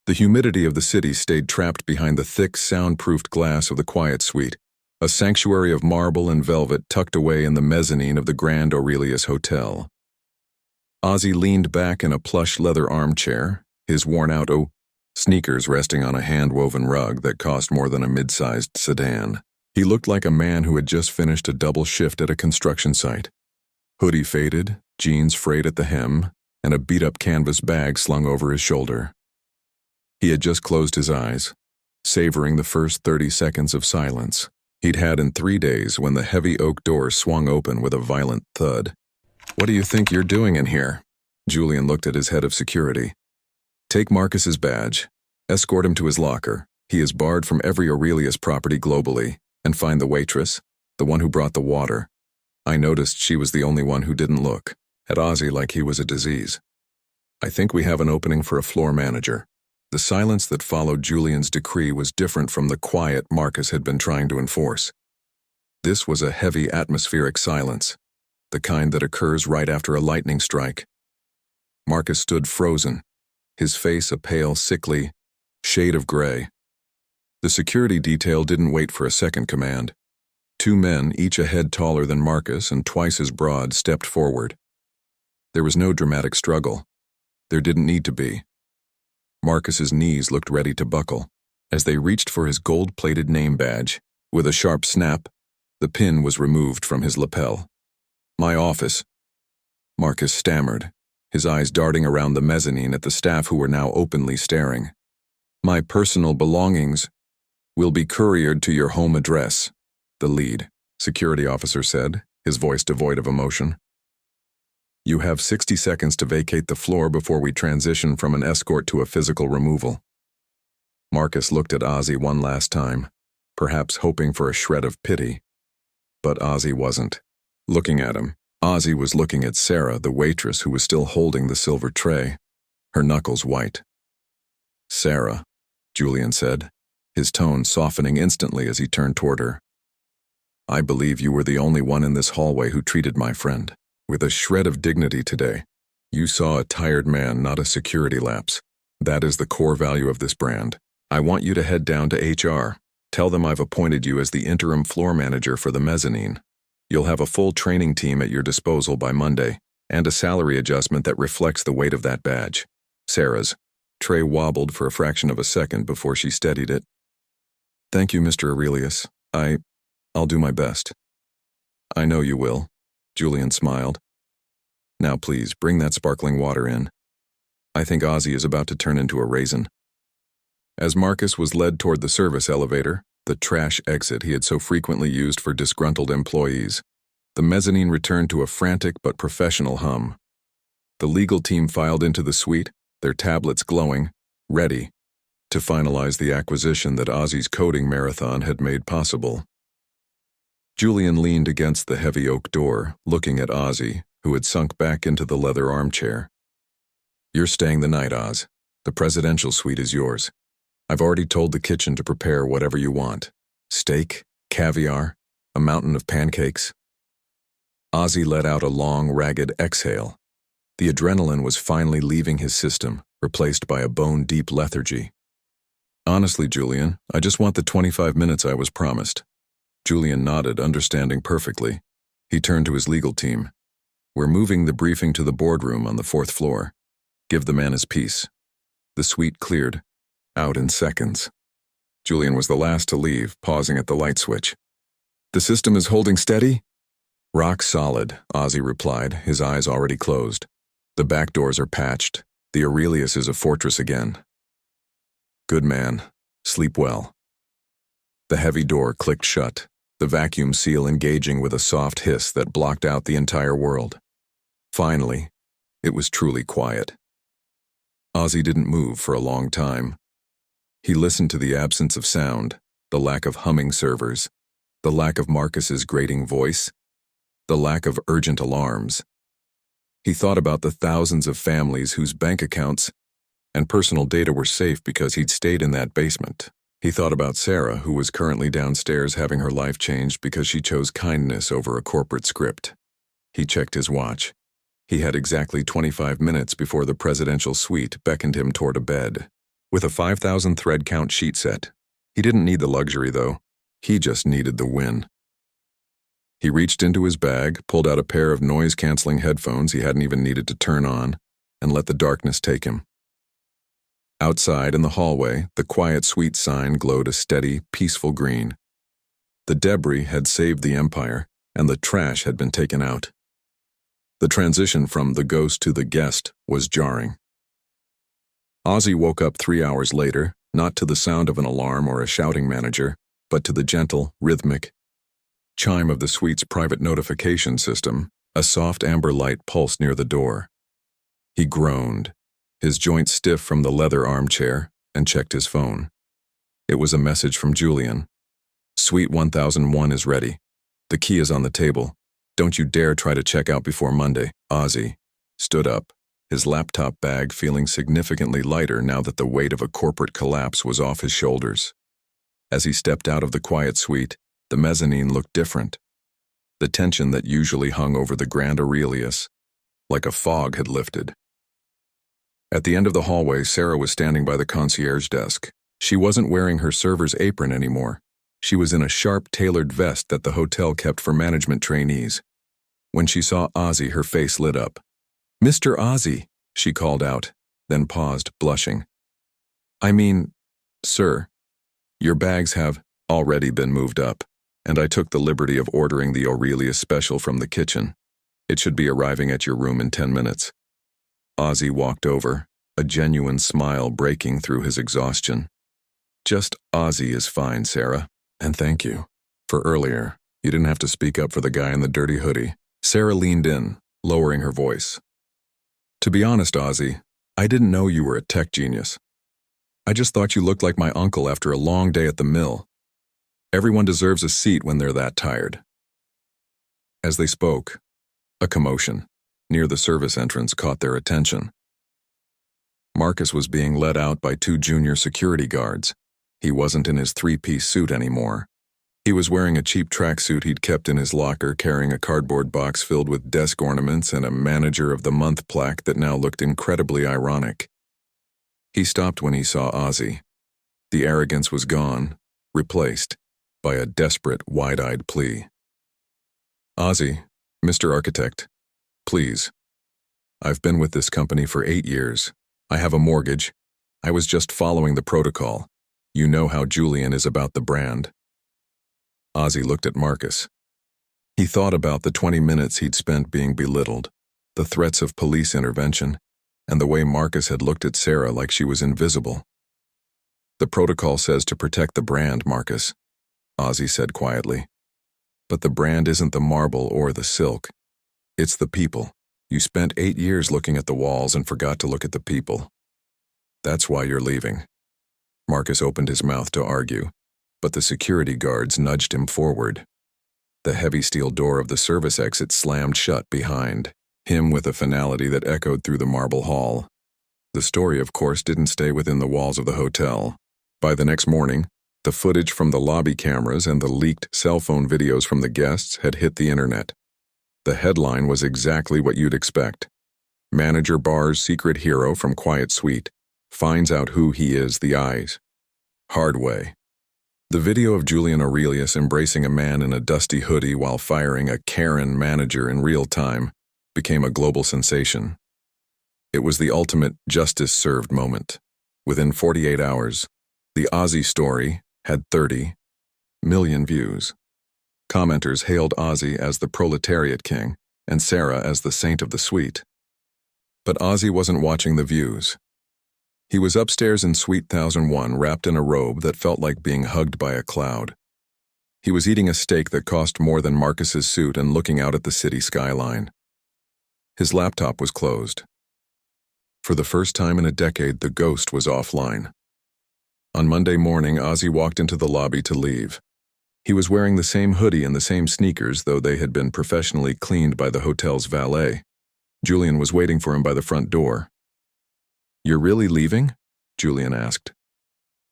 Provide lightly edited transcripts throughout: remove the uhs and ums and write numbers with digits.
The humidity of the city stayed trapped behind the thick, soundproofed glass of the quiet suite, a sanctuary of marble and velvet tucked away in the mezzanine of the Grand Aurelius Hotel. Ozzy leaned back in a plush leather armchair, his worn-out sneakers resting on a hand-woven rug that cost more than a mid-sized sedan. He looked like a man who had just finished a double shift at a construction site. Hoodie faded, jeans frayed at the hem, and a beat-up canvas bag slung over his shoulder. He had just closed his eyes, savoring the first 30 seconds of silence he'd had in 3 days when the heavy oak door swung open with a violent thud. "What do you think you're doing in here?" Julian looked at his head of security. "Take Marcus's badge, escort him to his locker. He is barred from every Aurelius property globally, and find the waitress, the one who brought the water." I noticed she was the only one who didn't look at Ozzy like he was a disease. "I think we have an opening for a floor manager." The silence that followed Julian's decree was different from the quiet Marcus had been trying to enforce. This was a heavy atmospheric silence, the kind that occurs right after a lightning strike. Marcus stood frozen, his face a pale, sickly shade of gray. The security detail didn't wait for a second command. 2 men, each a head taller than Marcus and twice as broad, stepped forward. There was no dramatic struggle. There didn't need to be. Marcus's knees looked ready to buckle as they reached for his gold-plated name badge. With a sharp snap, the pin was removed from his lapel. "My office," Marcus stammered, his eyes darting around the mezzanine at the staff who were now openly staring. "My personal belongings will be couriered to your home address," the lead security officer said, his voice devoid of emotion. "You have 60 seconds to vacate the floor before we transition from an escort to a physical removal." Marcus looked at Ozzy one last time, perhaps hoping for a shred of pity. But Ozzy wasn't looking at him. Ozzy was looking at Sarah, the waitress who was still holding the silver tray, her knuckles white. "Sarah," Julian said, his tone softening instantly as he turned toward her. "I believe you were the only one in this hallway who treated my friend with a shred of dignity today. You saw a tired man, not a security lapse. That is the core value of this brand. I want you to head down to HR. Tell them I've appointed you as the interim floor manager for the mezzanine. You'll have a full training team at your disposal by Monday, and a salary adjustment that reflects the weight of that badge." Sarah's tray wobbled for a fraction of a second before she steadied it. "Thank you, Mr. Aurelius. I'll do my best." "I know you will," Julian smiled. "Now please, bring that sparkling water in. I think Ozzy is about to turn into a raisin." As Marcus was led toward the service elevator, the trash exit he had so frequently used for disgruntled employees, the mezzanine returned to a frantic but professional hum. The legal team filed into the suite, their tablets glowing, ready to finalize the acquisition that Ozzy's coding marathon had made possible. Julian leaned against the heavy oak door, looking at Ozzy, who had sunk back into the leather armchair. "You're staying the night, Oz. The presidential suite is yours. I've already told the kitchen to prepare whatever you want. Steak, caviar, a mountain of pancakes." Ozzy let out a long, ragged exhale. The adrenaline was finally leaving his system, replaced by a bone-deep lethargy. "Honestly, Julian, I just want the 25 minutes I was promised." Julian nodded, understanding perfectly. He turned to his legal team. "We're moving the briefing to the boardroom on the 4th floor. Give the man his piece." The suite cleared, out in seconds. Julian was the last to leave, pausing at the light switch. "The system is holding steady?" "Rock solid," Ozzy replied, his eyes already closed. "The back doors are patched. The Aurelius is a fortress again." "Good man. Sleep well." The heavy door clicked shut, the vacuum seal engaging with a soft hiss that blocked out the entire world. Finally, it was truly quiet. Ozzy didn't move for a long time. He listened to the absence of sound, the lack of humming servers, the lack of Marcus's grating voice, the lack of urgent alarms. He thought about the thousands of families whose bank accounts and personal data were safe because he'd stayed in that basement. He thought about Sarah, who was currently downstairs having her life changed because she chose kindness over a corporate script. He checked his watch. He had exactly 25 minutes before the presidential suite beckoned him toward a bed. with a 5,000 thread count sheet set. He didn't need the luxury, though. He just needed the win. He reached into his bag, pulled out a pair of noise-canceling headphones he hadn't even needed to turn on, and let the darkness take him. Outside in the hallway, the quiet suite sign glowed a steady, peaceful green. The debris had saved the Empire, and the trash had been taken out. The transition from the ghost to the guest was jarring. Ozzy woke up 3 hours later, not to the sound of an alarm or a shouting manager, but to the gentle, rhythmic chime of the suite's private notification system. A soft amber light pulsed near the door. He groaned, his joints stiff from the leather armchair, and checked his phone. It was a message from Julian. "Suite 1001 is ready. The key is on the table. Don't you dare try to check out before Monday." Ozzy stood up, his laptop bag feeling significantly lighter now that the weight of a corporate collapse was off his shoulders. As he stepped out of the quiet suite, the mezzanine looked different. The tension that usually hung over the Grand Aurelius, like a fog, had lifted. At the end of the hallway, Sarah was standing by the concierge desk. She wasn't wearing her server's apron anymore. She was in a sharp, tailored vest that the hotel kept for management trainees. When she saw Ozzy, her face lit up. "Mr. Ozzy," she called out, then paused, blushing. "I mean, sir, your bags have already been moved up, and I took the liberty of ordering the Aurelius special from the kitchen. It should be arriving at your room in 10 minutes. Ozzy walked over, a genuine smile breaking through his exhaustion. "Just Ozzy is fine, Sarah, and thank you. For earlier, you didn't have to speak up for the guy in the dirty hoodie." Sarah leaned in, lowering her voice. "To be honest, Ozzy, I didn't know you were a tech genius. I just thought you looked like my uncle after a long day at the mill. Everyone deserves a seat when they're that tired." As they spoke, a commotion near the service entrance caught their attention. Marcus was being led out by 2 junior security guards. He wasn't in his 3-piece suit anymore. He was wearing a cheap tracksuit he'd kept in his locker, carrying a cardboard box filled with desk ornaments and a Manager of the Month plaque that now looked incredibly ironic. He stopped when he saw Ozzy. The arrogance was gone, replaced by a desperate, wide-eyed plea. "Ozzy, Mr. Architect, please. I've been with this company for 8 years. I have a mortgage. I was just following the protocol. You know how Julian is about the brand." Ozzy looked at Marcus. He thought about the 20 minutes he'd spent being belittled, the threats of police intervention, and the way Marcus had looked at Sarah like she was invisible. "The protocol says to protect the brand, Marcus," Ozzy said quietly. "But the brand isn't the marble or the silk. It's the people. You spent 8 years looking at the walls and forgot to look at the people. That's why you're leaving." Marcus opened his mouth to argue, but the security guards nudged him forward. The heavy steel door of the service exit slammed shut behind him with a finality that echoed through the marble hall. The story, of course, didn't stay within the walls of the hotel. By the next morning, the footage from the lobby cameras and the leaked cell phone videos from the guests had hit the internet. The headline was exactly what you'd expect. "Manager Barr's secret hero from Quiet Suite finds out who he is, the eyes. Hard way." The video of Julian Aurelius embracing a man in a dusty hoodie while firing a Karen manager in real time became a global sensation. It was the ultimate justice served moment. Within 48 hours, the Ozzy story had 30 million views. Commenters hailed Ozzy as the proletariat king and Sarah as the saint of the suite. But Ozzy wasn't watching the views. He was upstairs in Suite 1001, wrapped in a robe that felt like being hugged by a cloud. He was eating a steak that cost more than Marcus's suit and looking out at the city skyline. His laptop was closed. For the first time in a decade, the ghost was offline. On Monday morning, Ozzy walked into the lobby to leave. He was wearing the same hoodie and the same sneakers, though they had been professionally cleaned by the hotel's valet. Julian was waiting for him by the front door. "You're really leaving?" Julian asked.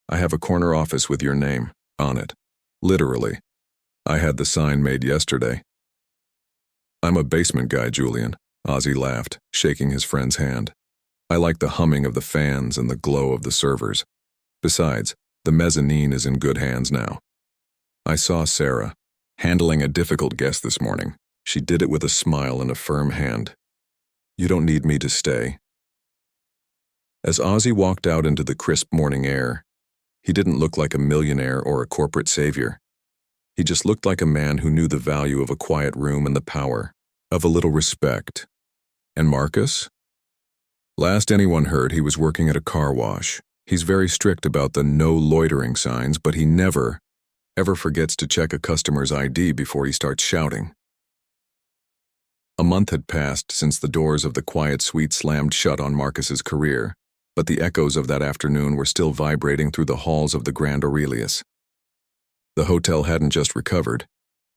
"I have a corner office with your name on it. Literally. I had the sign made yesterday." "I'm a basement guy, Julian," Ozzy laughed, shaking his friend's hand. "I like the humming of the fans and the glow of the servers. Besides, the mezzanine is in good hands now. I saw Sarah handling a difficult guest this morning. She did it with a smile and a firm hand. You don't need me to stay. As Ozzy walked out into the crisp morning air, he didn't look like a millionaire or a corporate savior. He just looked like a man who knew the value of a quiet room and the power of a little respect. And Marcus? Last anyone heard, he was working at a car wash. He's very strict about the no loitering signs, but he never, ever forgets to check a customer's ID before he starts shouting. A month had passed since the doors of the quiet suite slammed shut on Marcus's career, but the echoes of that afternoon were still vibrating through the halls of the Grand Aurelius. The hotel hadn't just recovered,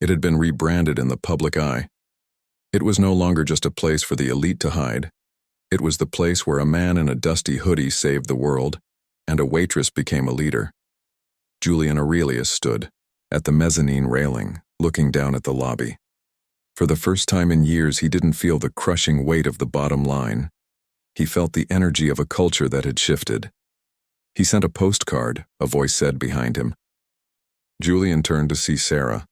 it had been rebranded in the public eye. It was no longer just a place for the elite to hide. It was the place where a man in a dusty hoodie saved the world, and a waitress became a leader. Julian Aurelius stood at the mezzanine railing, looking down at the lobby. For the first time in years, he didn't feel the crushing weight of the bottom line. He felt the energy of a culture that had shifted. He sent a postcard, a voice said behind him. Julian turned to see Sarah.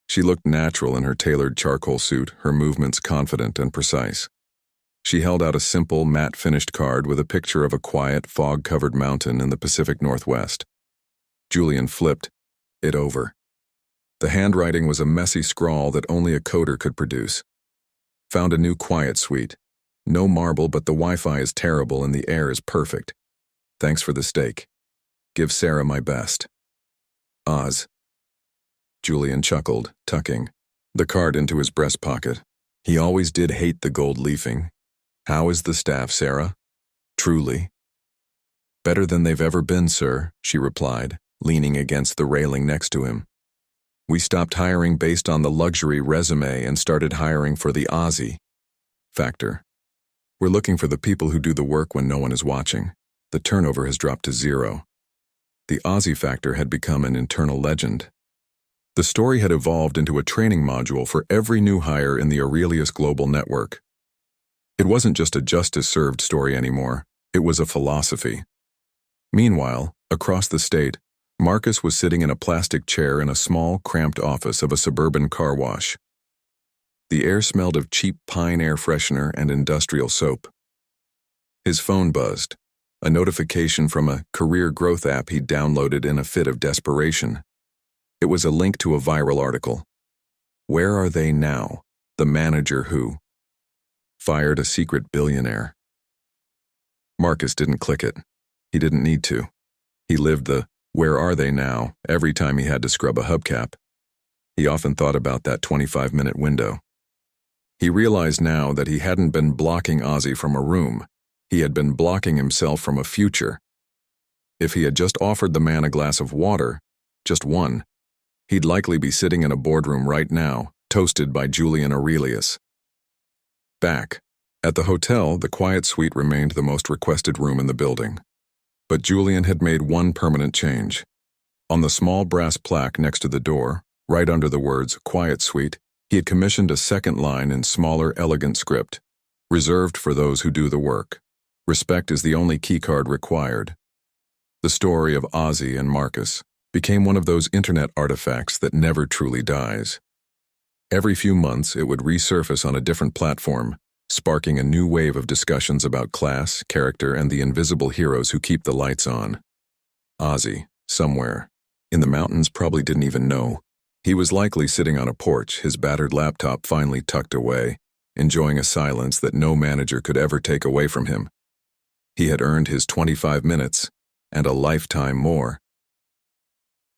She looked natural in her tailored charcoal suit, her movements confident and precise. She held out a simple, matte-finished card with a picture of a quiet, fog-covered mountain in the Pacific Northwest. Julian flipped it over. The handwriting was a messy scrawl that only a coder could produce. Found a new quiet suite. No marble, but the Wi-Fi is terrible and the air is perfect. Thanks for the steak. Give Sarah my best. Oz. Julian chuckled, tucking the card into his breast pocket. He always did hate the gold leafing. How is the staff, Sarah? Truly. Better than they've ever been, sir, she replied, leaning against the railing next to him. We stopped hiring based on the luxury resume and started hiring for the OZZY factor. We're looking for the people who do the work when no one is watching. The turnover has dropped to 0. The OZZY factor had become an internal legend. The story had evolved into a training module for every new hire in the Aurelius Global Network. It wasn't just a justice-served story anymore, it was a philosophy. Meanwhile, across the state, Marcus was sitting in a plastic chair in a small, cramped office of a suburban car wash. The air smelled of cheap pine air freshener and industrial soap. His phone buzzed, a notification from a career growth app he'd downloaded in a fit of desperation. It was a link to a viral article. Where are they now? The manager who fired a secret billionaire. Marcus didn't click it. He didn't need to. He lived the "where are they now" every time he had to scrub a hubcap. He often thought about that 25-minute window. He realized now that he hadn't been blocking Ozzy from a room. He had been blocking himself from a future. If he had just offered the man a glass of water, just one, he'd likely be sitting in a boardroom right now, toasted by Julian Aurelius. Back at the hotel, the quiet suite remained the most requested room in the building. But Julian had made one permanent change. On the small brass plaque next to the door, right under the words "Quiet Suite," he had commissioned a second line in smaller, elegant script, reserved for those who do the work. Respect is the only keycard required. The story of Ozzy and Marcus became one of those internet artifacts that never truly dies. Every few months, it would resurface on a different platform, sparking a new wave of discussions about class, character, and the invisible heroes who keep the lights on. Ozzy, somewhere, in the mountains, probably didn't even know. He was likely sitting on a porch, his battered laptop finally tucked away, enjoying a silence that no manager could ever take away from him. He had earned his 25 minutes, and a lifetime more.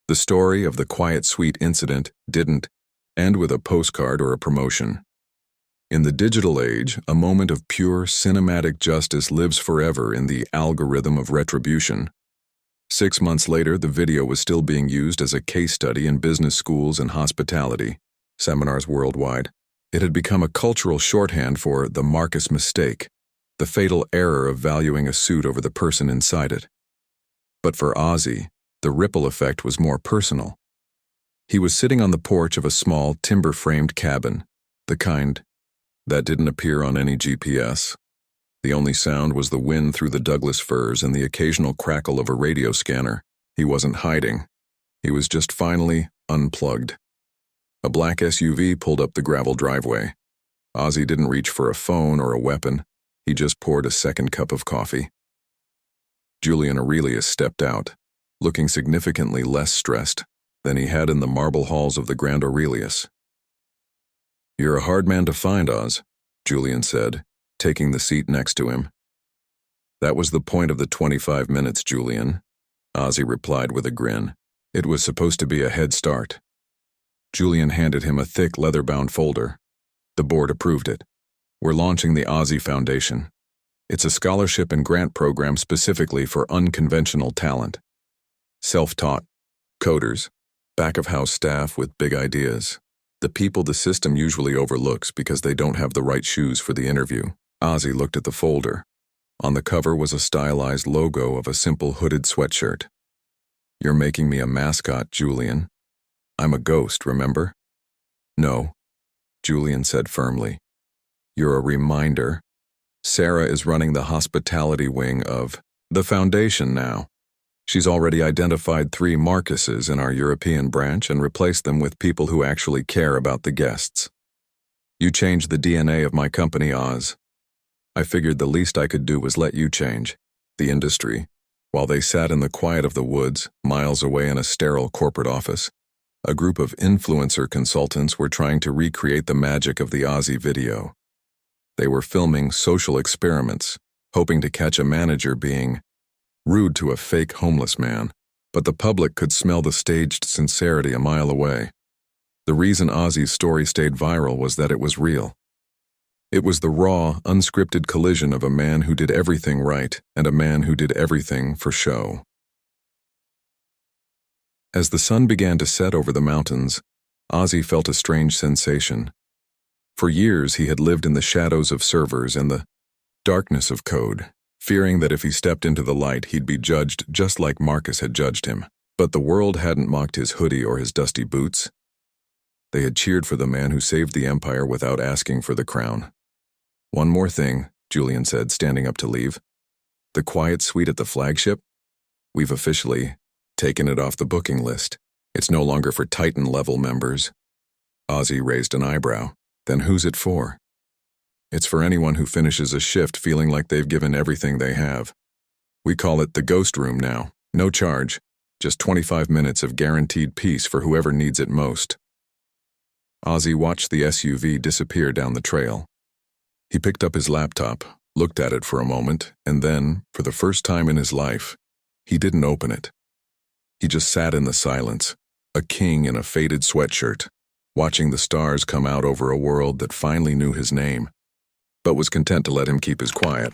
The story of the Quiet Suite incident didn't end with a postcard or a promotion. In the digital age, a moment of pure cinematic justice lives forever in the algorithm of retribution. 6 months later, the video was still being used as a case study in business schools and hospitality seminars worldwide. It had become a cultural shorthand for the Marcus mistake, the fatal error of valuing a suit over the person inside it. But for Ozzy, the ripple effect was more personal. He was sitting on the porch of a small, timber-framed cabin, the kind that didn't appear on any GPS. The only sound was the wind through the Douglas firs and the occasional crackle of a radio scanner. He wasn't hiding. He was just finally unplugged. A black SUV pulled up the gravel driveway. Ozzy didn't reach for a phone or a weapon. He just poured a second cup of coffee. Julian Aurelius stepped out, looking significantly less stressed than he had in the marble halls of the Grand Aurelius. "You're a hard man to find, Oz," Julian said, taking the seat next to him. "That was the point of the 25 minutes, Julian," Ozzy replied with a grin. "It was supposed to be a head start." Julian handed him a thick leather-bound folder. The board approved it. "We're launching the Ozzy Foundation. It's a scholarship and grant program specifically for unconventional talent. Self-taught, coders, back-of-house staff with big ideas. The people the system usually overlooks because they don't have the right shoes for the interview." Ozzy looked at the folder. On the cover was a stylized logo of a simple hooded sweatshirt. "You're making me a mascot, Julian. I'm a ghost, remember?" "No," Julian said firmly. "You're a reminder. Sarah is running the hospitality wing of the foundation now. She's already identified 3 Marcuses in our European branch and replaced them with people who actually care about the guests. You changed the DNA of my company, Oz. I figured the least I could do was let you change the industry." While they sat in the quiet of the woods, miles away in a sterile corporate office, a group of influencer consultants were trying to recreate the magic of the Ozzy video. They were filming social experiments, hoping to catch a manager being rude to a fake homeless man, but the public could smell the staged sincerity a mile away. The reason Ozzy's story stayed viral was that it was real. It was the raw, unscripted collision of a man who did everything right and a man who did everything for show. As the sun began to set over the mountains, Ozzy felt a strange sensation. For years he had lived in the shadows of servers and the darkness of code, fearing that if he stepped into the light he'd be judged just like Marcus had judged him. But the world hadn't mocked his hoodie or his dusty boots. They had cheered for the man who saved the empire without asking for the crown. "One more thing," Julian said, standing up to leave. "The quiet suite at the flagship? We've officially taken it off the booking list. It's no longer for Titan-level members." Ozzy raised an eyebrow. "Then who's it for?" "It's for anyone who finishes a shift feeling like they've given everything they have. We call it the Ghost Room now. No charge. Just 25 minutes of guaranteed peace for whoever needs it most." Ozzy watched the SUV disappear down the trail. He picked up his laptop, looked at it for a moment, and then, for the first time in his life, he didn't open it. He just sat in the silence, a king in a faded sweatshirt, watching the stars come out over a world that finally knew his name, but was content to let him keep his quiet.